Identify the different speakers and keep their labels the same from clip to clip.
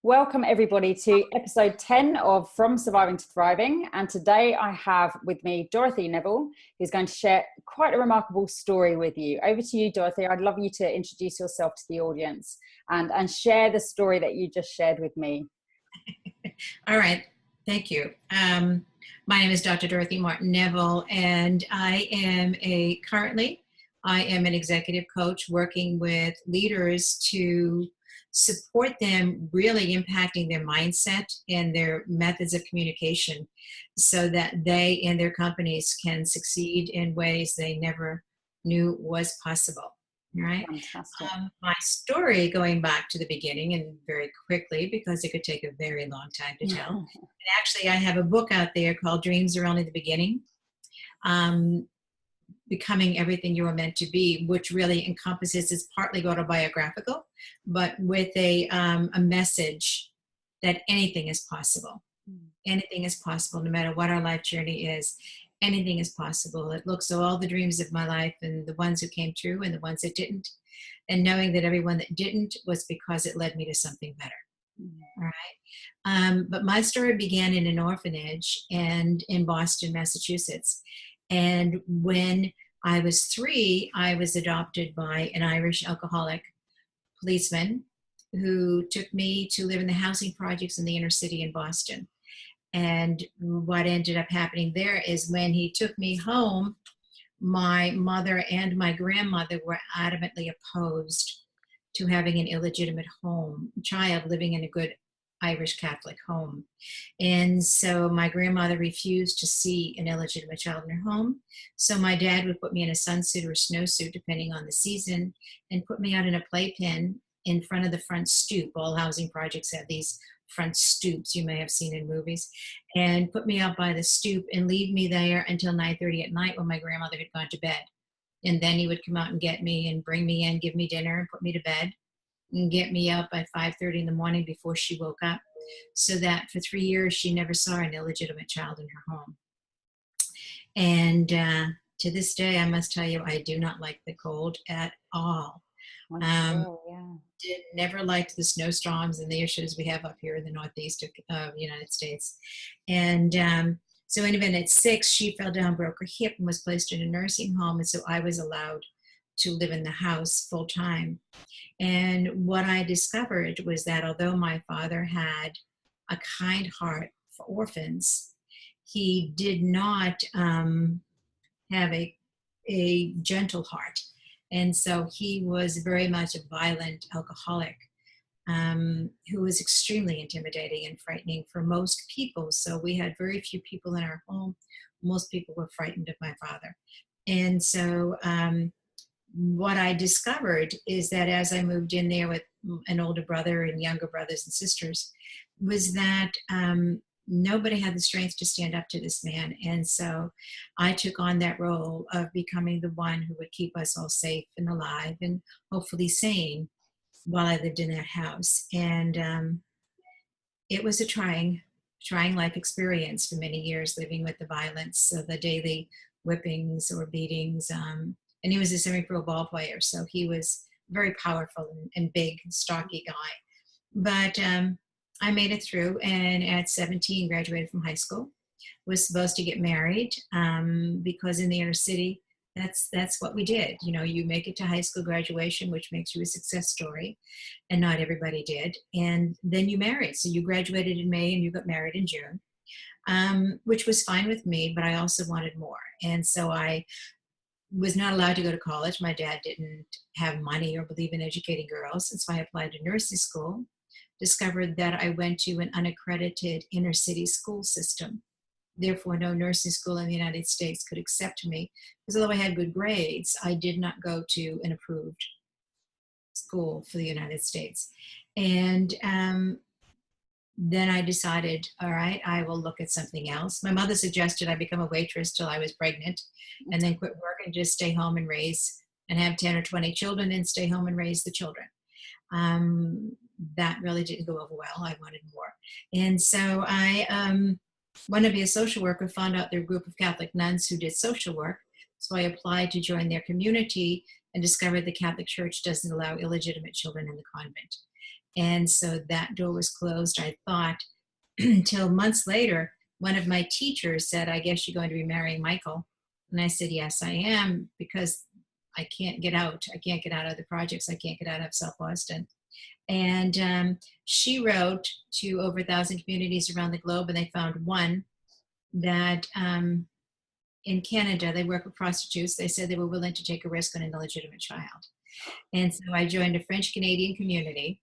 Speaker 1: Welcome everybody to episode 10 of From Surviving to Thriving. And today I have with me Dorothy Neville, who's going to share quite a remarkable story with you. Over to you, Dorothy. I'd love you to introduce yourself to the audience and share the story that you just shared with me.
Speaker 2: All right. Thank you. My name is Dr. Dorothy Martin-Neville, and I am currently an executive coach working with leaders to support them really impacting their mindset and their methods of communication so that they and their companies can succeed in ways they never knew was possible. Right?
Speaker 1: Fantastic.
Speaker 2: My story, going back to the beginning and very quickly, because it could take a very long time to tell. And actually, I have a book out there called Dreams Are Only the Beginning. Becoming Everything You Were Meant to Be, which really encompasses, is partly autobiographical, but with a message that anything is possible. Anything is possible, no matter what our life journey is. Anything is possible. It looks at all the dreams of my life and the ones that came true and the ones that didn't, and knowing that everyone that didn't was because it led me to something better. All right. But my story began in an orphanage and in Boston, Massachusetts. And when I was 3, I was adopted by an Irish alcoholic policeman who took me to live in the housing projects in the inner city in Boston. And what ended up happening there is when he took me home, my mother and my grandmother were adamantly opposed to having an illegitimate child living in a good Irish Catholic home. And so my grandmother refused to see an illegitimate child in her home. So my dad would put me in a sunsuit or a snowsuit, depending on the season, and put me out in a playpen in front of the front stoop. All housing projects have these front stoops you may have seen in movies, and put me out by the stoop and leave me there until 9:30 at night when my grandmother had gone to bed. And then he would come out and get me and bring me in, give me dinner and put me to bed and get me up by 5:30 in the morning before she woke up, so that for 3 years she never saw an illegitimate child in her home. And to this day, I must tell you, I do not like the cold at all. Never liked the snowstorms and the issues we have up here in the northeast of the United States. And so even at 6, she fell down, broke her hip, and was placed in a nursing home. And so I was allowed to live in the house full time. And what I discovered was that although my father had a kind heart for orphans, he did not have a gentle heart. And so he was very much a violent alcoholic who was extremely intimidating and frightening for most people. So we had very few people in our home. Most people were frightened of my father. And so what I discovered is that as I moved in there with an older brother and younger brothers and sisters, was that nobody had the strength to stand up to this man. And so I took on that role of becoming the one who would keep us all safe and alive and hopefully sane while I lived in that house. And it was a trying life experience for many years, living with the violence, the daily whippings or beatings. And he was a semi-pro ball player, so he was very powerful and big, stocky guy. But I made it through, and at 17, graduated from high school. Was supposed to get married because in the inner city, that's what we did. You know, you make it to high school graduation, which makes you a success story, and not everybody did. And then you married. So you graduated in May and you got married in June, which was fine with me, but I also wanted more. And so I was not allowed to go to college. My dad didn't have money or believe in educating girls. And so I applied to nursing school, discovered that I went to an unaccredited inner city school system. Therefore, no nursing school in the United States could accept me, because although I had good grades, I did not go to an approved school for the United States. And then I decided, all right, I will look at something else. My mother suggested I become a waitress till I was pregnant and then quit work and just stay home and raise and have 10 or 20 children and stay home and raise the children. That really didn't go over well. I wanted more. And so I wanted to be a social worker, found out there were a group of Catholic nuns who did social work. So I applied to join their community and discovered the Catholic Church doesn't allow illegitimate children in the convent. And so that door was closed, I thought, until months later, one of my teachers said, I guess you're going to be marrying Michael. And I said, yes, I am, because I can't get out. I can't get out of the projects. I can't get out of South Boston. And she wrote to over 1,000 communities around the globe, and they found one that in Canada, they work with prostitutes. They said they were willing to take a risk on an illegitimate child. And so I joined a French-Canadian community.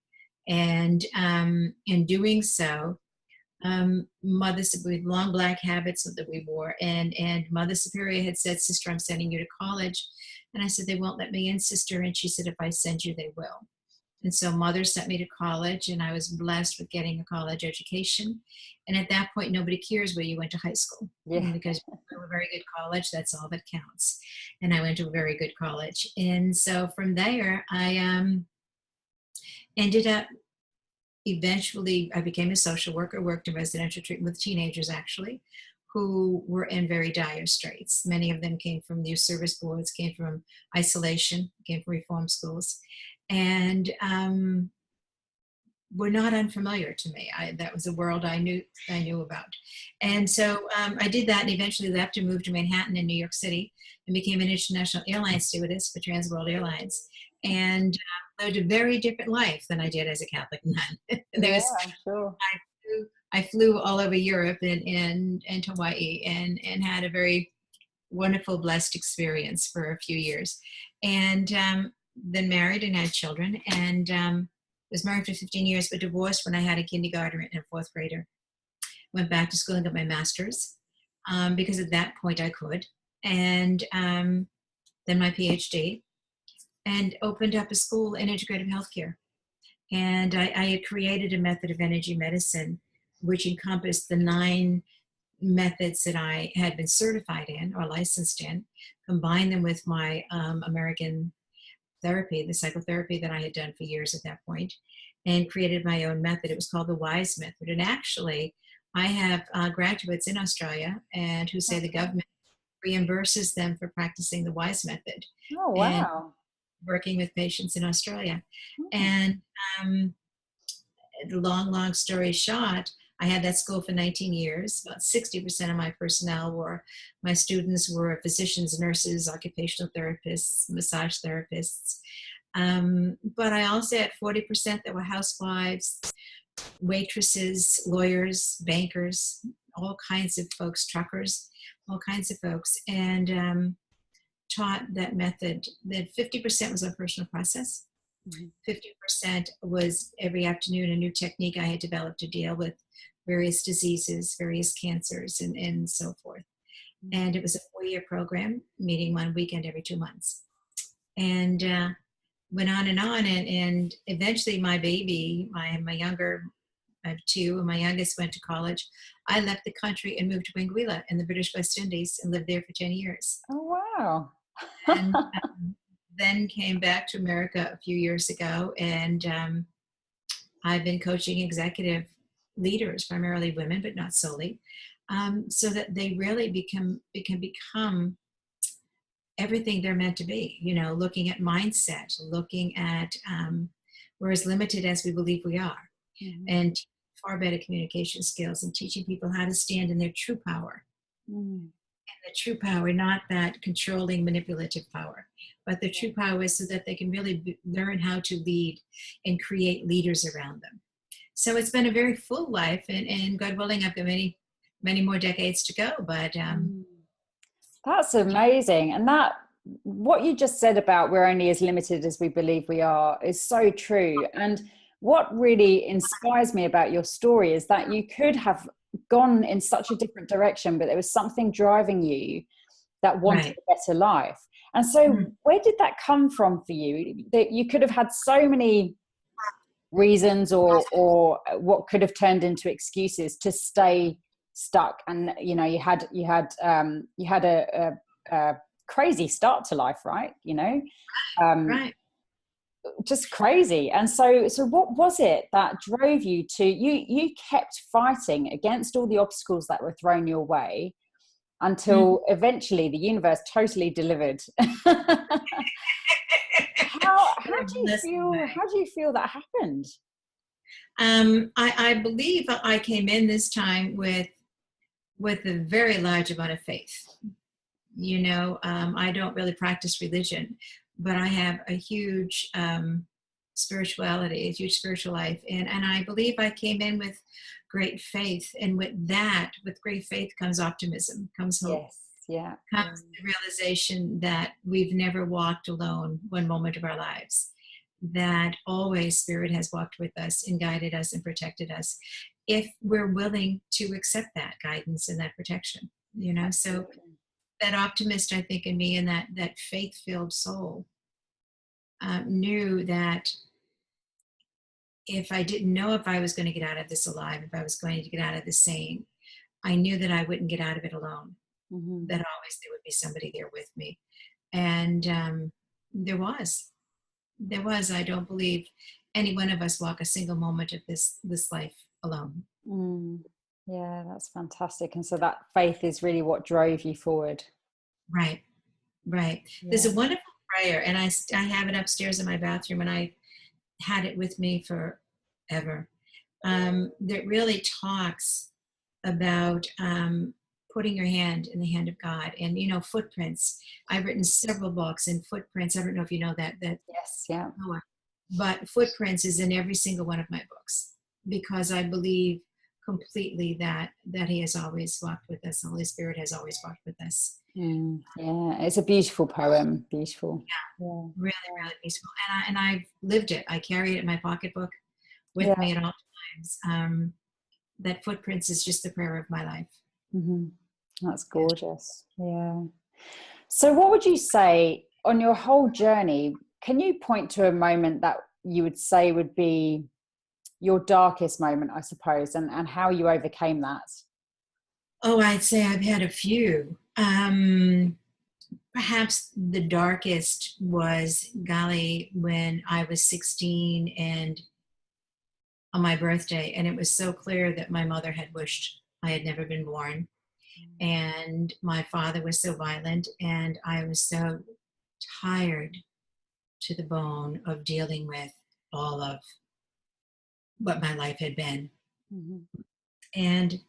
Speaker 2: And in doing so, Mother, with long black habits that we wore, and Mother Superior had said, sister, I'm sending you to college. And I said, they won't let me in, sister. And she said, if I send you, they will. And so Mother sent me to college, and I was blessed with getting a college education. And at that point, nobody cares where you went to high school.
Speaker 1: Yeah.
Speaker 2: Because you went to a very good college, that's all that counts. And I went to a very good college. And so from there, I ended up, eventually, I became a social worker, worked in residential treatment with teenagers, actually, who were in very dire straits. Many of them came from youth service boards, came from isolation, came from reform schools, and were not unfamiliar to me. That was a world I knew about. And so I did that, and eventually left and moved to Manhattan in New York City and became an international airline stewardess for Trans World Airlines. And lived a very different life than I did as a Catholic nun.
Speaker 1: I'm sure.
Speaker 2: I flew all over Europe and Hawaii and had a very wonderful, blessed experience for a few years. And then married and had children, and was married for 15 years, but divorced when I had a kindergartner and a fourth grader. Went back to school and got my master's because at that point I could. And then my PhD, and opened up a school in integrative healthcare. And I had created a method of energy medicine, which encompassed the 9 methods that I had been certified in or licensed in, combined them with my American therapy, the psychotherapy that I had done for years at that point, and created my own method. It was called the WISE method. And actually, I have graduates in Australia and who say the government reimburses them for practicing the WISE method.
Speaker 1: Oh, wow.
Speaker 2: And working with patients in Australia. And long story short, I had that school for 19 years. About 60% of my personnel my students were physicians, nurses, occupational therapists, massage therapists. But I also had 40% that were housewives, waitresses, lawyers, bankers, all kinds of folks, truckers, all kinds of folks. And taught that method, that 50% was a personal process. 50% was every afternoon a new technique I had developed to deal with various diseases, various cancers, and so forth. And it was a 4-year program, meeting 1 weekend every 2 months. And went on, and eventually my baby, my younger, I have 2, and my youngest went to college. I left the country and moved to Anguilla in the British West Indies and lived there for 10 years.
Speaker 1: Oh, wow.
Speaker 2: And then came back to America a few years ago, and I've been coaching executive leaders, primarily women, but not solely, so that they really can become everything they're meant to be. Looking at mindset, looking at we're as limited as we believe we are, and far better communication skills, and teaching people how to stand in their true power. The true power, not that controlling, manipulative power, but the true power is so that they can really learn how to lead and create leaders around them. So it's been a very full life, and God willing, I've got many, many more decades to go. But
Speaker 1: that's amazing. And that, what you just said about we're only as limited as we believe we are, is so true. And what really inspires me about your story is that you could have gone in such a different direction, but there was something driving you that wanted a better life. And so where did that come from for you? That you could have had so many reasons or what could have turned into excuses to stay stuck. And you had a crazy start to life, right? Just crazy. And so what was it that drove you to, you kept fighting against all the obstacles that were thrown your way until eventually the universe totally delivered? How do you feel that happened?
Speaker 2: I believe I came in this time with a very large amount of faith. I don't really practice religion, but I have a huge spirituality, a huge spiritual life. And I believe I came in with great faith. And with great faith comes optimism, comes hope,
Speaker 1: Yes. Yeah.
Speaker 2: comes the realization that we've never walked alone one moment of our lives, that always Spirit has walked with us and guided us and protected us if we're willing to accept that guidance and that protection. So that optimist, I think, in me, and that faith-filled soul knew that if I didn't know if I was going to get out of this alive, if I was going to get out of this sane, I knew that I wouldn't get out of it alone.
Speaker 1: Mm-hmm.
Speaker 2: That always there would be somebody there with me. And there was. I don't believe any one of us walk a single moment of this life alone.
Speaker 1: Yeah, that's fantastic. And so that faith is really what drove you forward.
Speaker 2: Right. Yeah. There's a wonderful prayer, and I have it upstairs in my bathroom, and I had it with me forever. That really talks about putting your hand in the hand of God, and footprints. I've written several books, and footprints. I don't know if you know that.
Speaker 1: Yes, yeah.
Speaker 2: But footprints is in every single one of my books, because I believe completely that He has always walked with us. The Holy Spirit has always walked with us.
Speaker 1: Yeah, it's a beautiful poem. Beautiful.
Speaker 2: Yeah. Really, really beautiful. And I've lived it. I carry it in my pocketbook with me at all times. That footprints is just the prayer of my life.
Speaker 1: Mm-hmm. That's gorgeous. Yeah. So what would you say on your whole journey? Can you point to a moment that you would say would be your darkest moment, I suppose, and how you overcame that?
Speaker 2: Oh, I'd say I've had a few. Perhaps the darkest was, golly, when I was 16 and on my birthday, and it was so clear that my mother had wished I had never been born. And my father was so violent, and I was so tired to the bone of dealing with all of what my life had been. And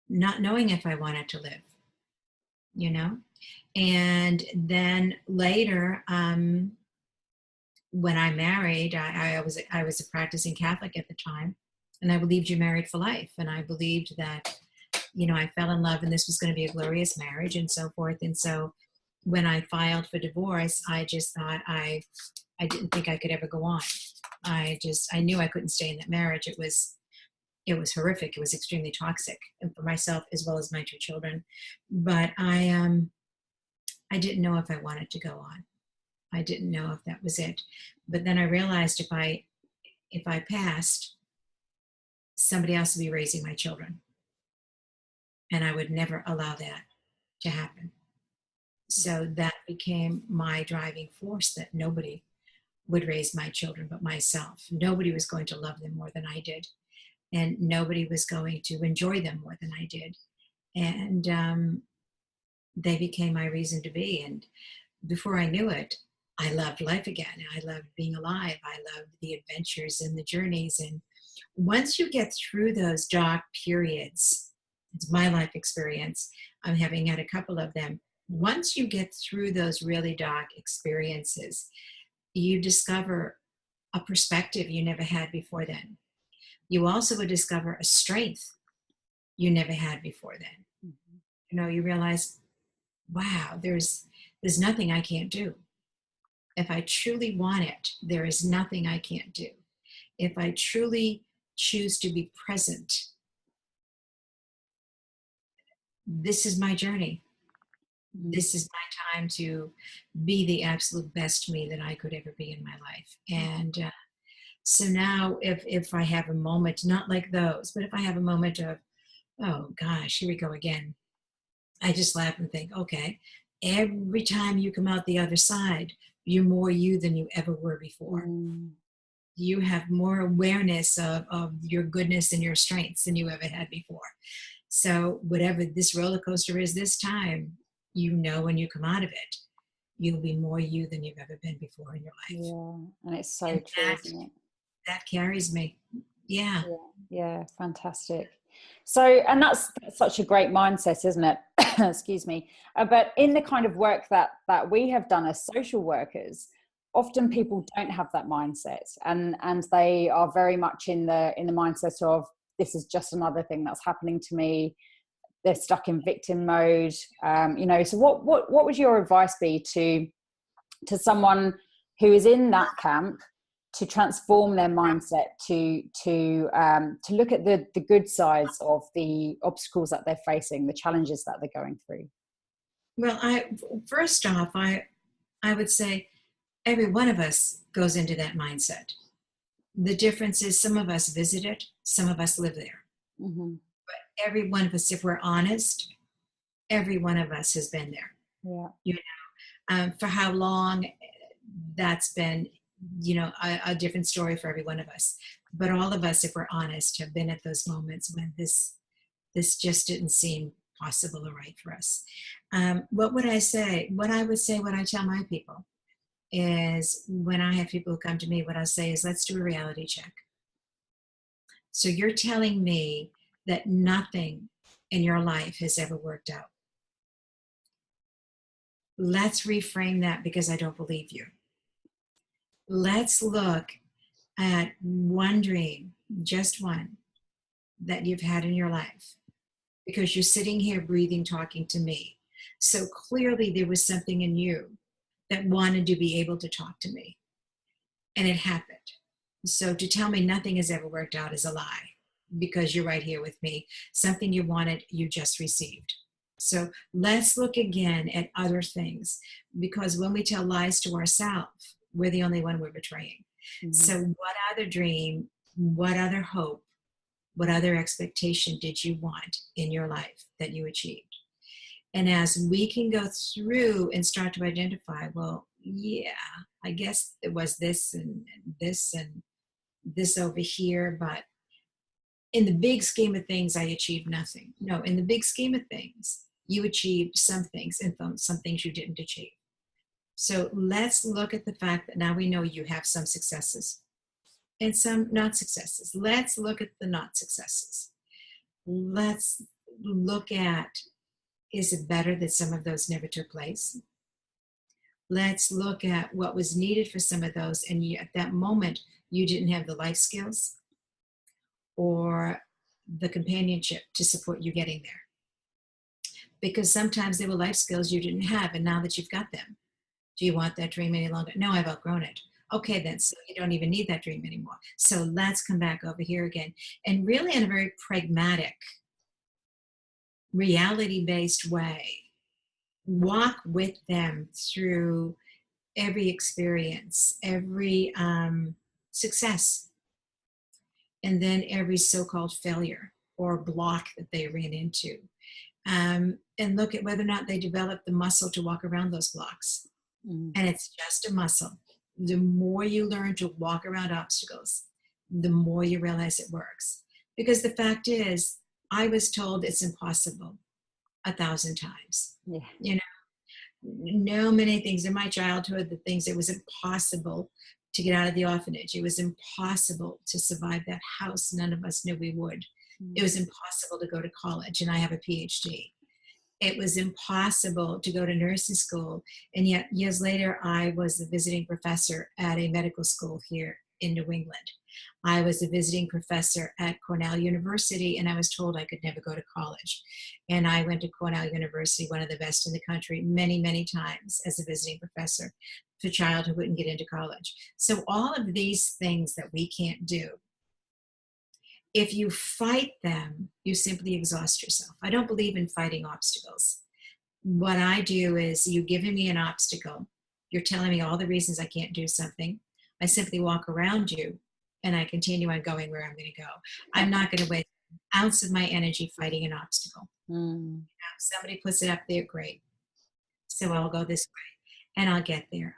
Speaker 2: not knowing if I wanted to live, And then later, when I married, I was a practicing Catholic at the time, and I believed you married for life, and I believed that, I fell in love and this was going to be a glorious marriage and so forth. And so when I filed for divorce, I just thought I didn't think I could ever go on. I knew I couldn't stay in that marriage. It was horrific. It was extremely toxic, and for myself as well as my two children. But I didn't know if I wanted to go on. I didn't know if that was it. But then I realized if I passed, somebody else would be raising my children. And I would never allow that to happen. So that became my driving force, that nobody would raise my children but myself. Nobody was going to love them more than I did. And nobody was going to enjoy them more than I did. And they became my reason to be. And before I knew it, I loved life again. I loved being alive. I loved the adventures and the journeys. And once you get through those dark periods, it's my life experience, I'm having had a couple of them. Once you get through those really dark experiences, you discover a perspective you never had before then. You also would discover a strength you never had before then. You realize, wow, there's nothing I can't do. If I truly want it, there is nothing I can't do. If I truly choose to be present, this is my journey. This is my time to be the absolute best me that I could ever be in my life. And so now if I have a moment, not like those, but if I have a moment of, oh gosh, here we go again, I just laugh and think, okay, every time you come out the other side, you're more you than you ever were before. You have more awareness of your goodness and your strengths than you ever had before. So whatever this roller coaster is this time, when you come out of it, you'll be more you than you've ever been before in your life.
Speaker 1: Yeah, and it's so true, isn't it?
Speaker 2: that carries me. Yeah.
Speaker 1: Yeah, fantastic. So, and that's such a great mindset, isn't it? Excuse me. But in the kind of work that we have done as social workers, often people don't have that mindset, and they are very much in the mindset of, this is just another thing that's happening to me. They're stuck in victim mode. So what would your advice be to someone who is in that camp, to transform their mindset, to look at the good sides of the obstacles that they're facing, the challenges that they're going through?
Speaker 2: Well, first off, I would say every one of us goes into that mindset. The difference is some of us visit it, some of us live there.
Speaker 1: Mm-hmm.
Speaker 2: But every one of us, if we're honest, every one of us has been there.
Speaker 1: Yeah.
Speaker 2: For how long, that's been, a different story for every one of us. But all of us, if we're honest, have been at those moments when this just didn't seem possible or right for us. What would I say? What I would say, what I tell my people is, when I have people who come to me, what I say is, let's do a reality check. So you're telling me that nothing in your life has ever worked out. Let's reframe that, because I don't believe you. Let's look at one dream, just one, that you've had in your life, because you're sitting here breathing, talking to me. So clearly there was something in you that wanted to be able to talk to me, and it happened. So to tell me nothing has ever worked out is a lie, because you're right here with me. Something you wanted, you just received. So let's look again at other things, because when we tell lies to ourselves, we're the only one we're betraying. Mm-hmm. So what other dream, what other hope, what other expectation did you want in your life that you achieved? And as we can go through and start to identify, well, yeah, I guess it was this and this over here, but in the big scheme of things, I achieved nothing. No, in the big scheme of things, you achieved some things, and some things you didn't achieve. So let's look at the fact that now we know you have some successes and some not successes. Let's look at the not successes. Let's look at, is it better that some of those never took place? Let's look at what was needed for some of those, and at that moment, you didn't have the life skills or the companionship to support you getting there. Because sometimes there were life skills you didn't have, and now that you've got them, do you want that dream any longer? No, I've outgrown it. Okay, then, so you don't even need that dream anymore. So let's come back over here again. And really, in a very pragmatic, reality-based way, walk with them through every experience, every success, and then every so-called failure or block that they ran into. And look at whether or not they develop the muscle to walk around those blocks. Mm. And it's just a muscle. The more you learn to walk around obstacles, the more you realize it works. Because the fact is, I was told it's impossible 1,000 times. Yeah. No many things in my childhood, the things it was impossible to get out of the orphanage. It was impossible to survive that house. None of us knew we would. It was impossible to go to college, and I have a PhD. It was impossible to go to nursing school, and yet years later, I was a visiting professor at a medical school here in New England. I was a visiting professor at Cornell University, and I was told I could never go to college. And I went to Cornell University, one of the best in the country, many, many times as a visiting professor for a child who wouldn't get into college. So all of these things that we can't do, if you fight them, you simply exhaust yourself. I don't believe in fighting obstacles. What I do is, you're giving me an obstacle. You're telling me all the reasons I can't do something. I simply walk around you, and I continue on going where I'm going to go. I'm not going to waste an ounce of my energy fighting an obstacle. If somebody puts it up there, great. So I'll go this way, and I'll get there.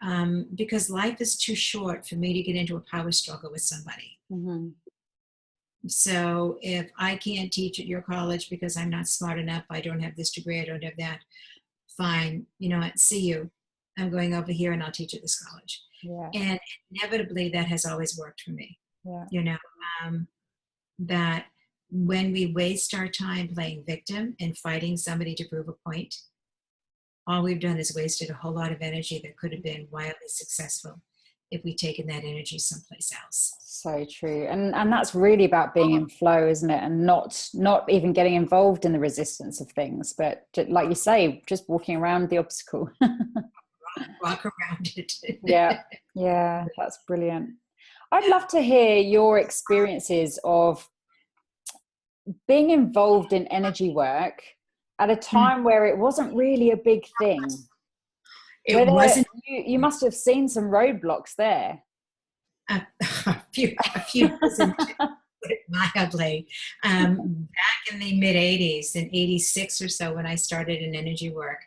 Speaker 2: Because life is too short for me to get into a power struggle with somebody. Mm-hmm. So if I can't teach at your college because I'm not smart enough, I don't have this degree, I don't have that, fine, you know what, see you. I'm going over here and I'll teach at this college. Yeah. And inevitably that has always worked for me.
Speaker 1: Yeah.
Speaker 2: You know, that when we waste our time playing victim and fighting somebody to prove a point, all we've done is wasted a whole lot of energy that could have been wildly successful if we'd taken that energy someplace else.
Speaker 1: So true. And that's really about being in flow, isn't it? And not even getting involved in the resistance of things, but like you say, just walking around the obstacle.
Speaker 2: Walk around it.
Speaker 1: Yeah, that's brilliant. I'd love to hear your experiences of being involved in energy work at a time where it wasn't really a big thing.
Speaker 2: It wasn't.
Speaker 1: You must have seen some roadblocks there.
Speaker 2: A few dozen, mildly. Back in the mid 80s, in 86 or so, when I started in energy work,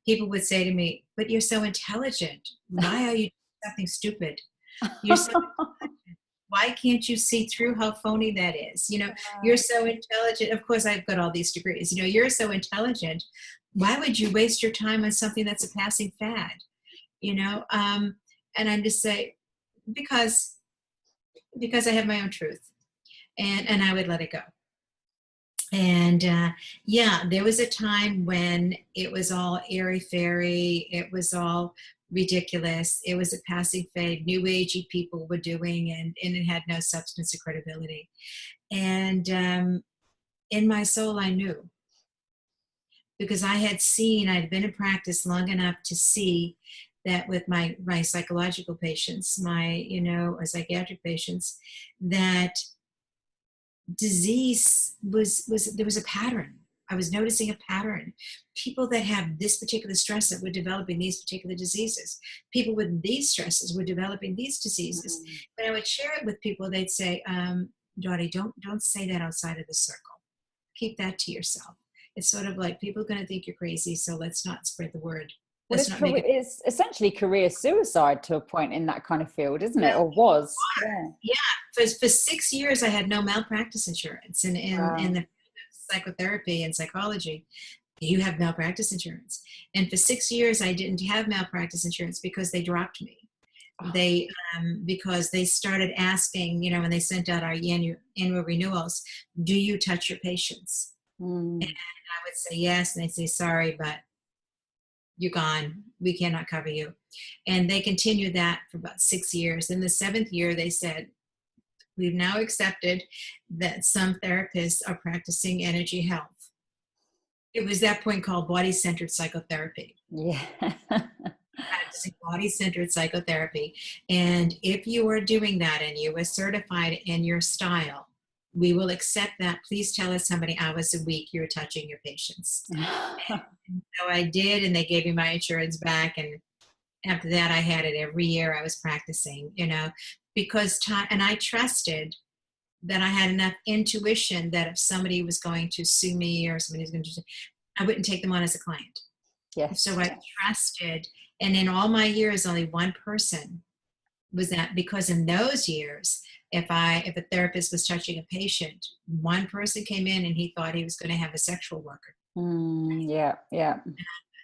Speaker 2: people would say to me, "But you're so intelligent. Why are you doing something stupid? You're so intelligent. Why can't you see through how phony that is? You know, you're so intelligent. Of course, I've got all these degrees. You know, you're so intelligent. Why would you waste your time on something that's a passing fad? You know?" And I just say, because I have my own truth, and I would let it go. And yeah, there was a time when it was all airy fairy, it was all ridiculous, it was a passing fad, new agey people were doing, and it had no substance or credibility. And in my soul, I knew, because I'd been in practice long enough to see that with my psychological patients, my, or psychiatric patients, that disease there was a pattern. I was noticing a pattern. People that have this particular stressor were developing these particular diseases. People with these stresses were developing these diseases. When I would share it with people, they'd say, Dottie, don't say that outside of the circle. Keep that to yourself. It's sort of like, people are going to think you're crazy, so let's not spread the word.
Speaker 1: Well, it's essentially career suicide to a point in that kind of field, isn't it? Or was?
Speaker 2: Yeah. For 6 years, I had no malpractice insurance. And in the psychotherapy and psychology, you have malpractice insurance. And for 6 years, I didn't have malpractice insurance because they dropped me. Because they started asking, when they sent out our annual renewals, do you touch your patients? And I would say yes, and they'd say, sorry, but you're gone. We cannot cover you. And they continued that for about 6 years. In the 7th year, they said, we've now accepted that some therapists are practicing energy health. It was that point called body-centered psychotherapy.
Speaker 1: Yeah.
Speaker 2: Practicing body-centered psychotherapy. And if you are doing that and you are certified in your style, we will accept that. Please tell us how many hours a week you're touching your patients. And so I did, and they gave me my insurance back. And after that, I had it every year I was practicing, because time, and I trusted that I had enough intuition that if somebody was going to sue me or somebody was going to, I wouldn't take them on as a client.
Speaker 1: Yes.
Speaker 2: So I trusted, and in all my years, only one person was that, because in those years, if a therapist was touching a patient, one person came in and he thought he was going to have a sexual worker.
Speaker 1: Yeah.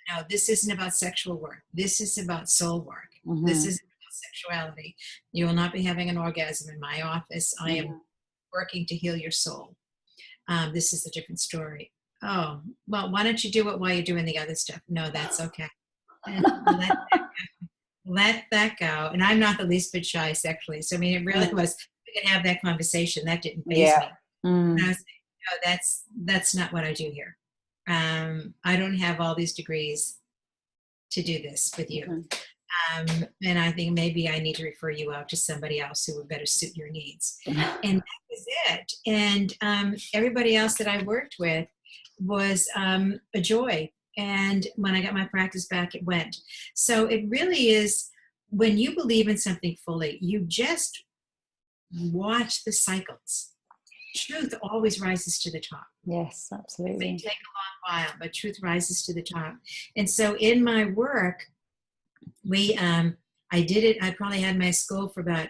Speaker 2: No, this isn't about sexual work. This is about soul work. This isn't about sexuality. You will not be having an orgasm in my office. I am working to heal your soul. This is a different story. Oh, well, why don't you do it while you're doing the other stuff? No, that's okay. And let that go. And I'm not the least bit shy sexually. So, I mean, it really was, we could have that conversation. That didn't faze me. And I was saying, no, that's not what I do here. I don't have all these degrees to do this with you. And I think maybe I need to refer you out to somebody else who would better suit your needs. And that was it. And everybody else that I worked with was a joy. And when I got my practice back, it went. So it really is, when you believe in something fully, you just watch the cycles. Truth always rises to the top.
Speaker 1: Yes, absolutely.
Speaker 2: It may take a long while, but truth rises to the top. And so in my work, I did it. I probably had my school for about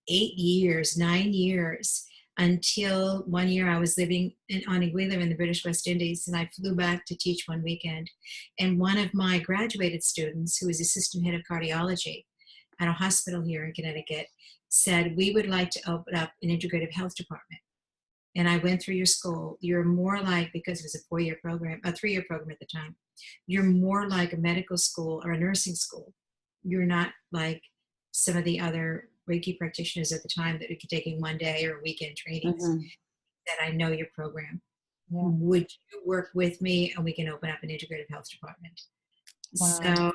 Speaker 2: 9 years, until one year I was living on Anguilla in the British West Indies, and I flew back to teach one weekend. And one of my graduated students, who was assistant head of cardiology at a hospital here in Connecticut, said, we would like to open up an integrative health department. And I went through your school. You're more like, because it was a 4-year program, a 3-year program at the time, you're more like a medical school or a nursing school. You're not like some of the other Reiki practitioners at the time that were taking 1 day or weekend trainings. That I know your program. Yeah. Would you work with me and we can open up an integrative health department? Wow. So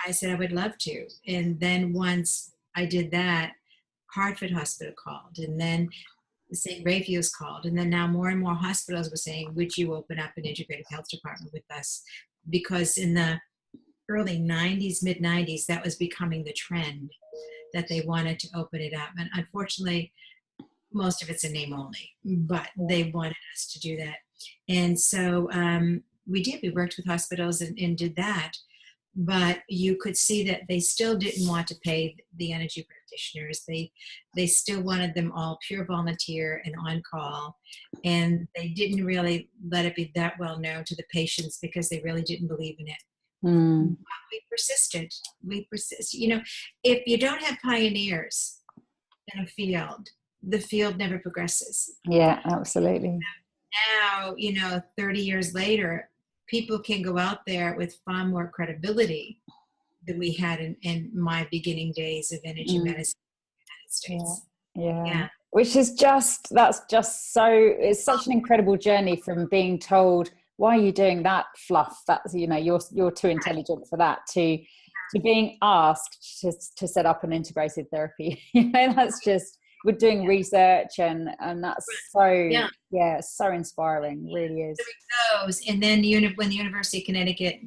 Speaker 2: I said I would love to. And then once I did that, Hartford Hospital called, and then St. Raphael's called, and then now more and more hospitals were saying, would you open up an integrative health department with us? Because in the early 90s, mid 90s, that was becoming the trend, that they wanted to open it up. And unfortunately, most of it's a name only, but they wanted us to do that. And so we did. We worked with hospitals and did that. But you could see that they still didn't want to pay the energy practitioners. They still wanted them all pure volunteer and on call. And they didn't really let it be that well known to the patients because they really didn't believe in it. But we persisted. We persist. You know, if you don't have pioneers in a field, the field never progresses.
Speaker 1: Yeah, absolutely.
Speaker 2: Now, you know, 30 years later, people can go out there with far more credibility than we had in my beginning days of energy medicine in the United States.
Speaker 1: Yeah. Which is that's just so, it's such an incredible journey from being told, why are you doing that fluff? That's, you know, you're too intelligent for that, to being asked to set up an integrated therapy. You know, that's just, we're doing research and that's so so inspiring, really is.
Speaker 2: And then when the University of Connecticut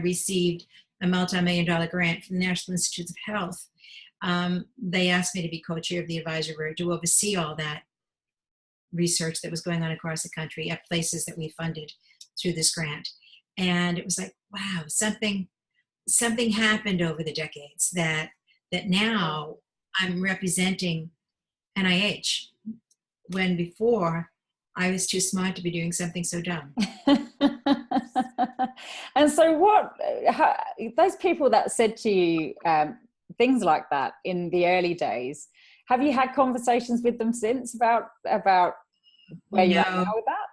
Speaker 2: received a multi-million-dollar grant from the National Institutes of Health, they asked me to be co-chair of the advisory board to oversee all that research that was going on across the country at places that we funded through this grant. And it was like, wow, something happened over the decades that now I'm representing NIH, when before I was too smart to be doing something so dumb.
Speaker 1: And so those people that said to you things like that in the early days, have you had conversations with them since about where you are now with that?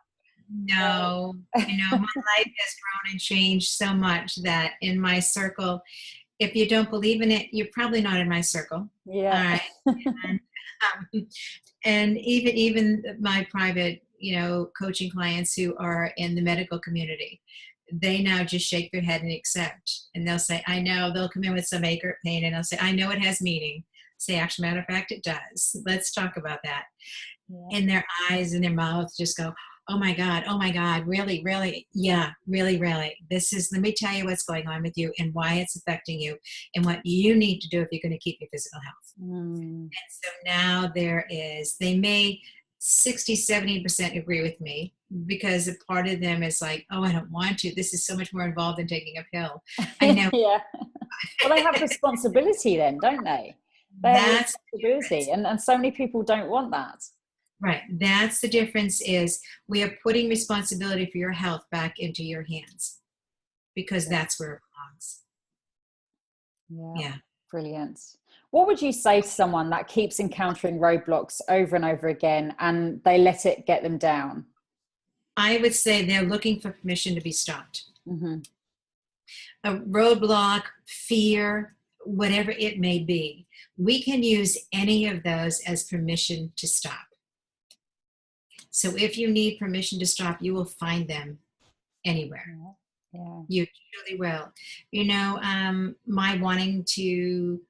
Speaker 2: No. You know, my life has grown and changed so much that in my circle, if you don't believe in it, you're probably not in my circle.
Speaker 1: Yeah.
Speaker 2: All right. And even my private, you know, coaching clients who are in the medical community, they now just shake their head and accept. And they'll say, I know. They'll come in with some ache or pain and they'll say, I know it has meaning. Say, actually, matter of fact, it does. Let's talk about that. Yeah. And their eyes and their mouths just go, oh my God, really, really? Yeah, really, really. Let me tell you what's going on with you and why it's affecting you and what you need to do if you're going to keep your physical health. And so now they may 60-70% agree with me, because a part of them is like, oh, I don't want to. This is so much more involved than taking a pill. I know.
Speaker 1: Yeah. Well, they have responsibility then, don't they? That's responsibility. And so many people don't want that.
Speaker 2: Right. That's the difference, is we are putting responsibility for your health back into your hands, because that's where it belongs.
Speaker 1: Yeah. Brilliant. What would you say to someone that keeps encountering roadblocks over and over again and they let it get them down?
Speaker 2: I would say they're looking for permission to be stopped. A roadblock, fear, whatever it may be. We can use any of those as permission to stop. So if you need permission to stop, you will find them anywhere.
Speaker 1: Yeah.
Speaker 2: You truly will. You know, my wanting to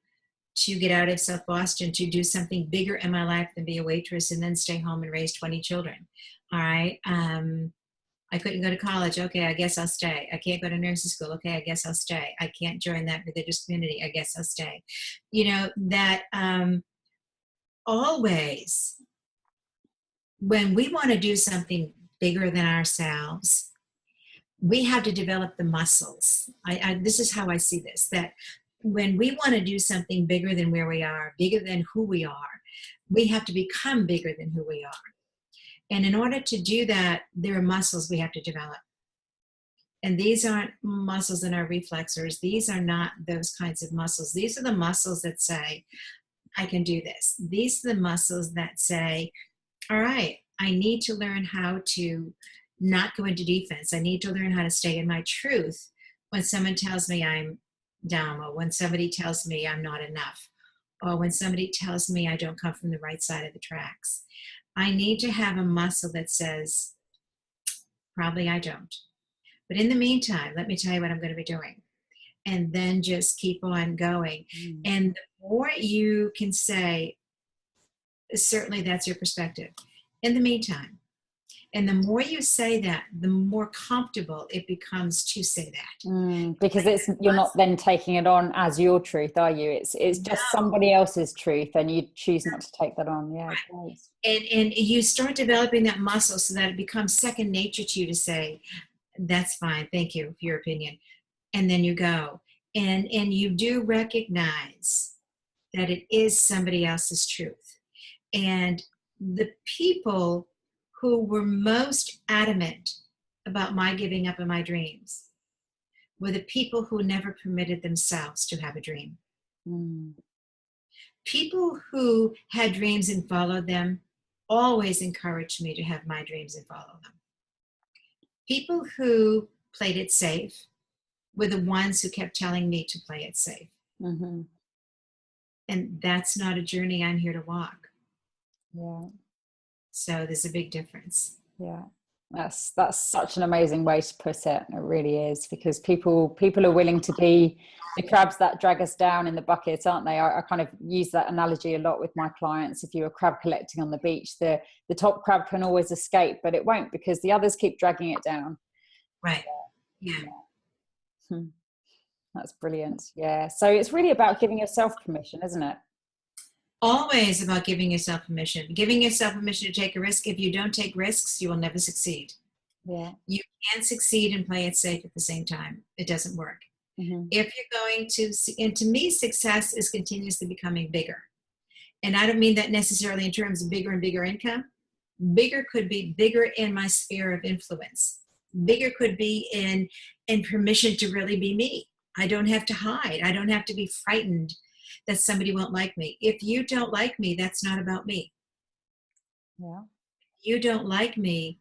Speaker 2: get out of South Boston to do something bigger in my life than be a waitress and then stay home and raise 20 children. All right. I couldn't go to college. Okay, I guess I'll stay. I can't go to nursing school. Okay, I guess I'll stay. I can't join that religious community. I guess I'll stay. You know, that always, when we want to do something bigger than ourselves, we have to develop the muscles. This is how I see this, that when we want to do something bigger than where we are, bigger than who we are, we have to become bigger than who we are. And in order to do that, there are muscles we have to develop. And these aren't muscles in our reflexors. These are not those kinds of muscles. These are the muscles that say, I can do this. These are the muscles that say, all right, I need to learn how to not go into defense. I need to learn how to stay in my truth when someone tells me I'm dumb, or when somebody tells me I'm not enough, or when somebody tells me I don't come from the right side of the tracks. I need to have a muscle that says, probably I don't. But in the meantime, let me tell you what I'm going to be doing. And then just keep on going. And the more you can say, certainly that's your perspective. In the meantime, and the more you say that, the more comfortable it becomes to say that.
Speaker 1: Because you're not then taking it on as your truth, are you? It's just somebody else's truth, and you choose not to take that on. Yeah.
Speaker 2: Right. And you start developing that muscle so that it becomes second nature to you to say, that's fine, thank you for your opinion. And then you go. And you do recognize that it is somebody else's truth. And the people who were most adamant about my giving up on my dreams were the people who never permitted themselves to have a dream. People who had dreams and followed them always encouraged me to have my dreams and follow them. People who played it safe were the ones who kept telling me to play it safe. And that's not a journey I'm here to walk.
Speaker 1: Yeah.
Speaker 2: So there's a big difference.
Speaker 1: Yeah. That's such an amazing way to put it. It really is, because people are willing to be the crabs that drag us down in the bucket, aren't they? I kind of use that analogy a lot with my clients. If you're a crab collecting on the beach, the top crab can always escape, but it won't, because the others keep dragging it down.
Speaker 2: Right. Yeah.
Speaker 1: That's brilliant. Yeah. So it's really about giving yourself permission, isn't it?
Speaker 2: Always about giving yourself permission. Giving yourself permission to take a risk. If you don't take risks, you will never succeed.
Speaker 1: Yeah.
Speaker 2: You can't succeed and play it safe at the same time. It doesn't work. If you're going to, and to me, success is continuously becoming bigger. And I don't mean that necessarily in terms of bigger and bigger income. Bigger could be bigger in my sphere of influence. Bigger could be in permission to really be me. I don't have to hide. I don't have to be frightened that somebody won't like me. If you don't like me, that's not about me.
Speaker 1: Yeah.
Speaker 2: You don't like me,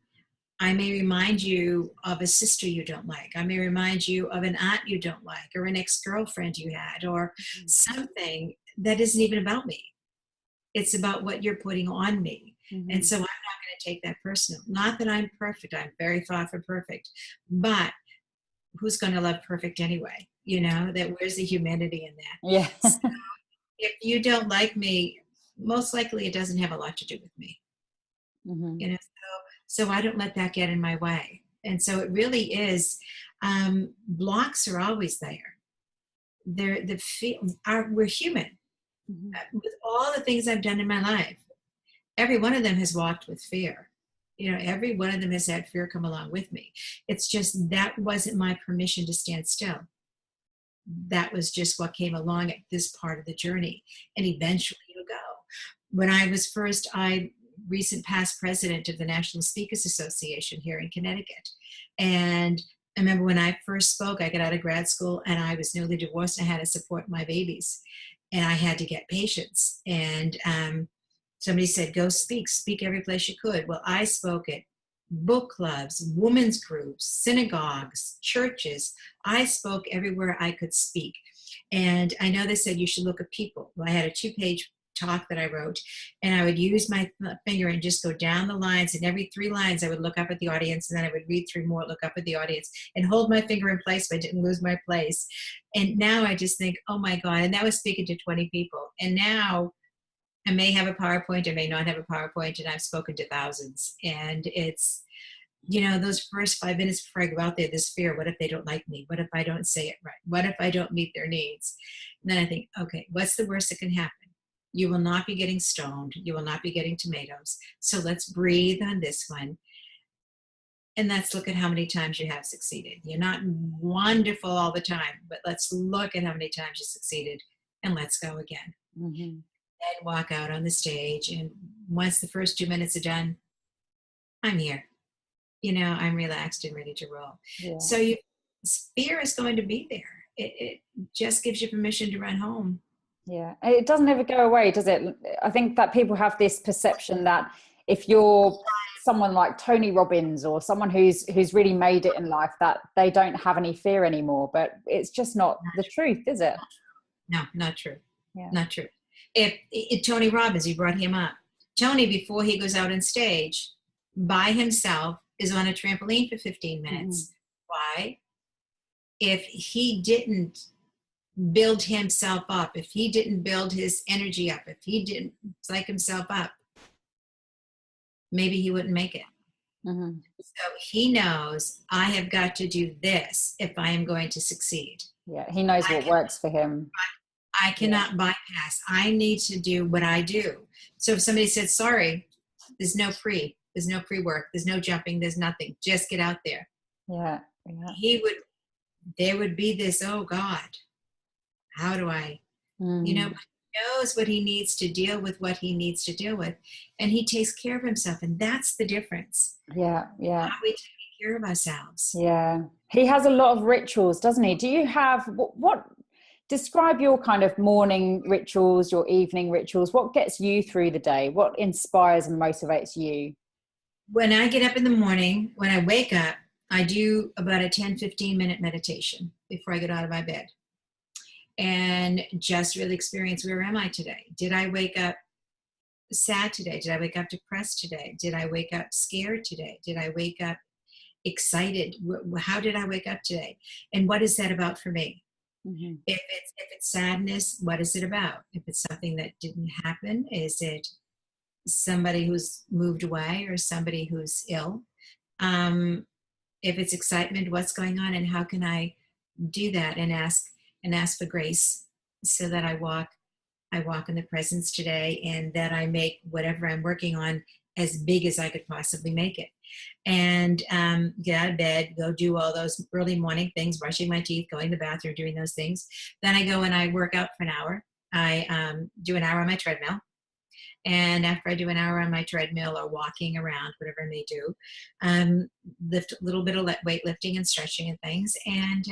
Speaker 2: I may remind you of a sister you don't like. I may remind you of an aunt you don't like, or an ex-girlfriend you had, or something that isn't even about me. It's about what you're putting on me. And so I'm not going to take that personal. Not that I'm perfect. I'm very far from perfect. But who's going to love perfect anyway? You know, where's the humanity in that?
Speaker 1: Yeah.
Speaker 2: So if you don't like me, most likely it doesn't have a lot to do with me. You know, so I don't let that get in my way. And so it really is, blocks are always there. We're human. With all the things I've done in my life, every one of them has walked with fear. You know, every one of them has had fear come along with me. It's just that wasn't my permission to stand still. That was just what came along at this part of the journey. And eventually it'll go. When I was recent past president of the National Speakers Association here in Connecticut. And I remember when I first spoke, I got out of grad school and I was newly divorced. I had to support my babies and I had to get patients. And somebody said, go speak every place you could. Well, I spoke at book clubs, women's groups, synagogues, churches. I spoke everywhere I could speak. And I know they said you should look at people. Well, I had a 2-page talk that I wrote, and I would use my finger and just go down the lines, and every 3 lines I would look up at the audience, and then I would read 3 more, look up at the audience, and hold my finger in place so I didn't lose my place. And now I just think, oh my God, and that was speaking to 20 people. And now I may have a PowerPoint, I may not have a PowerPoint, and I've spoken to thousands. And it's, you know, those first 5 minutes before I go out there, this fear, what if they don't like me? What if I don't say it right? What if I don't meet their needs? And then I think, okay, what's the worst that can happen? You will not be getting stoned. You will not be getting tomatoes. So let's breathe on this one. And let's look at how many times you have succeeded. You're not wonderful all the time, but let's look at how many times you succeeded, and let's go again. Then walk out on the stage. And once the first 2 minutes are done, I'm here. You know, I'm relaxed and ready to roll. Yeah. So fear is going to be there. It just gives you permission to run home.
Speaker 1: Yeah, it doesn't ever go away, does it? I think that people have this perception that if you're someone like Tony Robbins or someone who's really made it in life, that they don't have any fear anymore. But it's just not the truth, is it?
Speaker 2: No, not true.
Speaker 1: Yeah.
Speaker 2: Not true. If Tony Robbins, you brought him up. Tony, before he goes out on stage by himself, is on a trampoline for 15 minutes. Why? If he didn't build himself up, if he didn't build his energy up, if he didn't psych himself up, maybe he wouldn't make it. So he knows, I have got to do this if I am going to succeed.
Speaker 1: Yeah, he knows what works for him.
Speaker 2: I cannot bypass. I need to do what I do. So if somebody said, sorry, there's no pre-work, there's no jumping, there's nothing, just get out there.
Speaker 1: Yeah.
Speaker 2: There would be this, oh God, how do I, he knows what he needs to deal with, what he needs to deal with, and he takes care of himself. And that's the difference.
Speaker 1: Yeah.
Speaker 2: How we take care of ourselves.
Speaker 1: Yeah. He has a lot of rituals, doesn't he? Do you have, what describe your kind of morning rituals, your evening rituals? What gets you through the day? What inspires and motivates you?
Speaker 2: When I get up in the morning, when I wake up, I do about a 10-15 minute meditation before I get out of my bed. And just really experience, where am I today? Did I wake up sad today? Did I wake up depressed today? Did I wake up scared today? Did I wake up excited? How did I wake up today? And what is that about for me? If it's sadness, what is it about? If it's something that didn't happen, is it somebody who's moved away or somebody who's ill? If it's excitement, what's going on, and how can I do that and ask for grace, so that I walk in the presence today, and that I make whatever I'm working on as big as I could possibly make it. And get out of bed, go do all those early morning things, brushing my teeth, going to the bathroom, doing those things. Then I go and I work out for an hour. I do an hour on my treadmill. And after I do an hour on my treadmill or walking around, whatever I may do, lift a little bit of weightlifting and stretching and things, and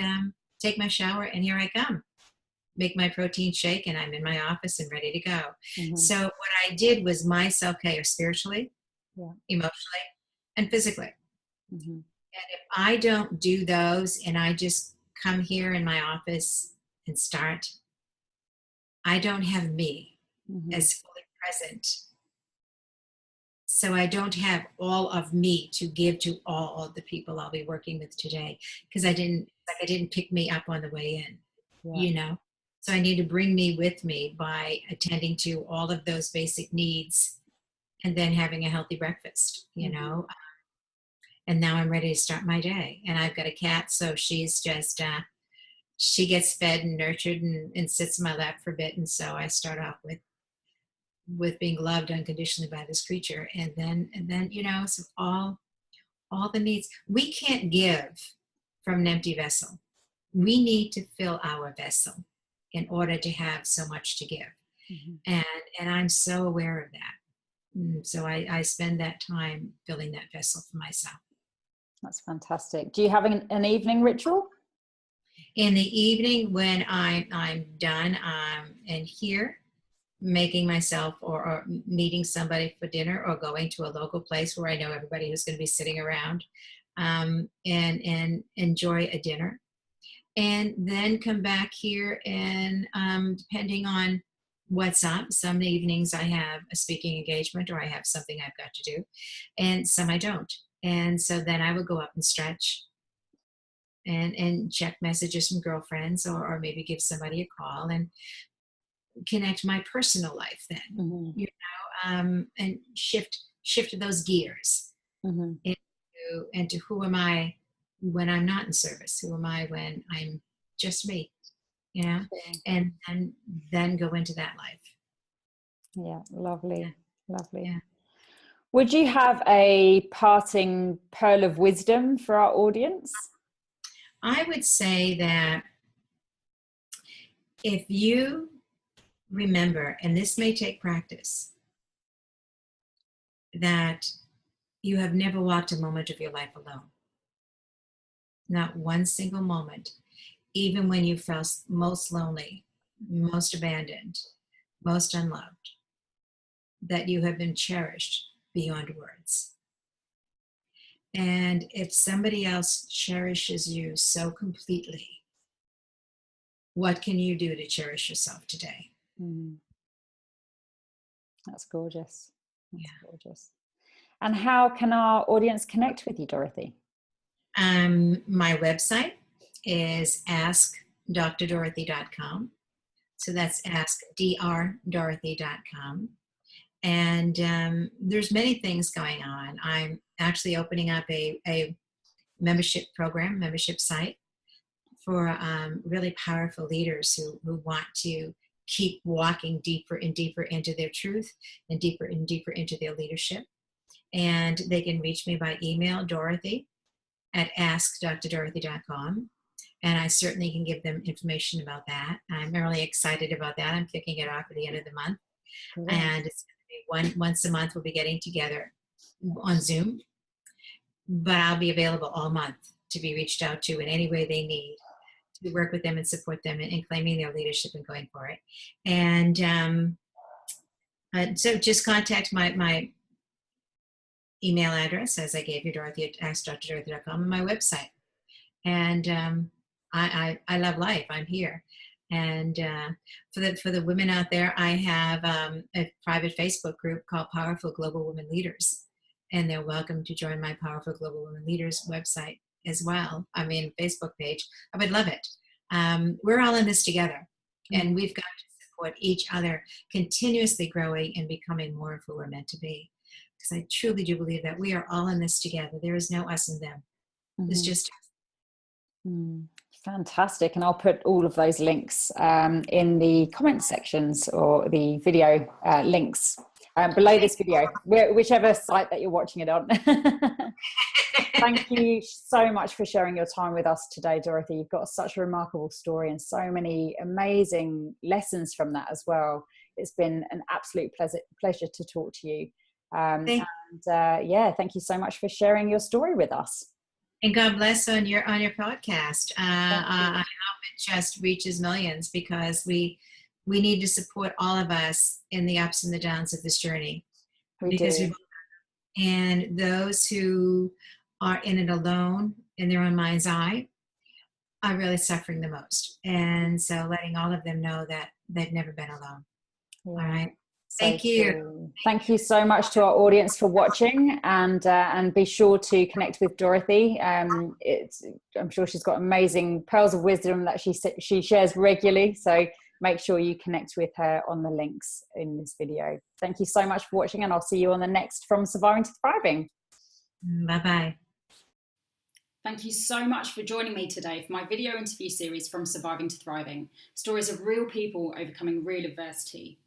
Speaker 2: take my shower, and here I come. Make my protein shake, and I'm in my office and ready to go. So what I did was my self-care spiritually, emotionally, and physically. And if I don't do those, and I just come here in my office and start, I don't have me as fully present. So I don't have all of me to give to all of the people I'll be working with today, because I didn't pick me up on the way in, So I need to bring me with me by attending to all of those basic needs, and then having a healthy breakfast, and now I'm ready to start my day. And I've got a cat, so she's just, she gets fed and nurtured and sits in my lap for a bit. And so I start off with being loved unconditionally by this creature. And then, so all the needs. We can't give from an empty vessel. We need to fill our vessel in order to have so much to give. And I'm so aware of that. So I spend that time filling that vessel for myself.
Speaker 1: That's fantastic. Do you have an evening ritual?
Speaker 2: In the evening, when I'm done and here, making myself or meeting somebody for dinner, or going to a local place where I know everybody who's going to be sitting around, and enjoy a dinner, and then come back here, and depending on what's up, some evenings I have a speaking engagement, or I have something I've got to do, and some I don't. And so then I would go up and stretch and check messages from girlfriends, or maybe give somebody a call and connect my personal life then, and shift those gears into who am I when I'm not in service? Who am I when I'm just me? And then go into that life.
Speaker 1: Yeah, lovely.
Speaker 2: Yeah.
Speaker 1: Would you have a parting pearl of wisdom for our audience?
Speaker 2: I would say that if you remember, and this may take practice, that you have never walked a moment of your life alone. Not one single moment. Even when you felt most lonely, most abandoned, most unloved, that you have been cherished beyond words. And if somebody else cherishes you so completely, what can you do to cherish yourself today?
Speaker 1: That's gorgeous. That's
Speaker 2: Yeah.
Speaker 1: gorgeous. And how can our audience connect with you, Dorothy?
Speaker 2: My website is askdrdorothy.com. So that's askdrdorothy.com. And there's many things going on. I'm actually opening up a membership program, membership site for really powerful leaders who want to keep walking deeper and deeper into their truth and deeper into their leadership. And they can reach me by email, Dorothy at askdrdorothy.com. And I certainly can give them information about that. I'm really excited about that. I'm kicking it off at the end of the month.
Speaker 1: Cool.
Speaker 2: And it's going to be once a month, we'll be getting together on Zoom. But I'll be available all month to be reached out to in any way they need, to work with them and support them in claiming their leadership and going for it. And so just contact my email address, as I gave you, Dorothy at askdrdorothy.com, and my website. And I love life. I'm here. And for the women out there, I have a private Facebook group called Powerful Global Women Leaders. And they're welcome to join my Powerful Global Women Leaders website as well. I mean, Facebook page. I would love it. We're all in this together. And we've got to support each other, continuously growing and becoming more of who we're meant to be. Because I truly do believe that we are all in this together. There is no us and them. It's just us.
Speaker 1: Fantastic. And I'll put all of those links in the comment sections or the video links below this video, whichever site that you're watching it on. Thank you so much for sharing your time with us today, Dorothy. You've got such a remarkable story and so many amazing lessons from that as well. It's been an absolute pleasure to talk to you. Thank you so much for sharing your story with us.
Speaker 2: And God bless on your podcast. I hope it just reaches millions, because we need to support all of us in the ups and the downs of this journey. And those who are in it alone in their own mind's eye are really suffering the most. And so letting all of them know that they've never been alone. Yeah. All right. Thank you.
Speaker 1: Thank you so much to our audience for watching, and be sure to connect with Dorothy. I'm sure she's got amazing pearls of wisdom that she shares regularly. So make sure you connect with her on the links in this video. Thank you so much for watching, and I'll see you on the next From Surviving to Thriving.
Speaker 2: Bye-bye.
Speaker 1: Thank you so much for joining me today for my video interview series From Surviving to Thriving, stories of real people overcoming real adversity.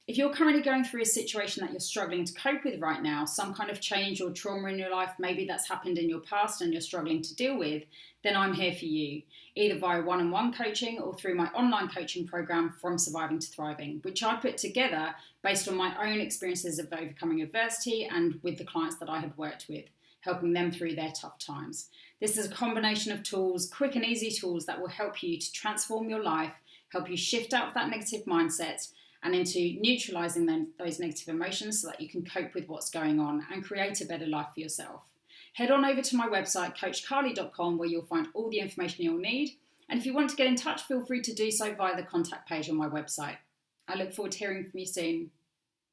Speaker 1: If you're currently going through a situation that you're struggling to cope with right now, some kind of change or trauma in your life, maybe that's happened in your past and you're struggling to deal with, then I'm here for you, either via one-on-one coaching or through my online coaching program, From Surviving to Thriving, which I put together based on my own experiences of overcoming adversity and with the clients that I have worked with, helping them through their tough times. This is a combination of tools, quick and easy tools that will help you to transform your life, help you shift out of that negative mindset and into neutralizing those negative emotions so that you can cope with what's going on and create a better life for yourself. Head on over to my website, coachcarly.com, where you'll find all the information you'll need. And if you want to get in touch, feel free to do so via the contact page on my website. I look forward to hearing from you soon.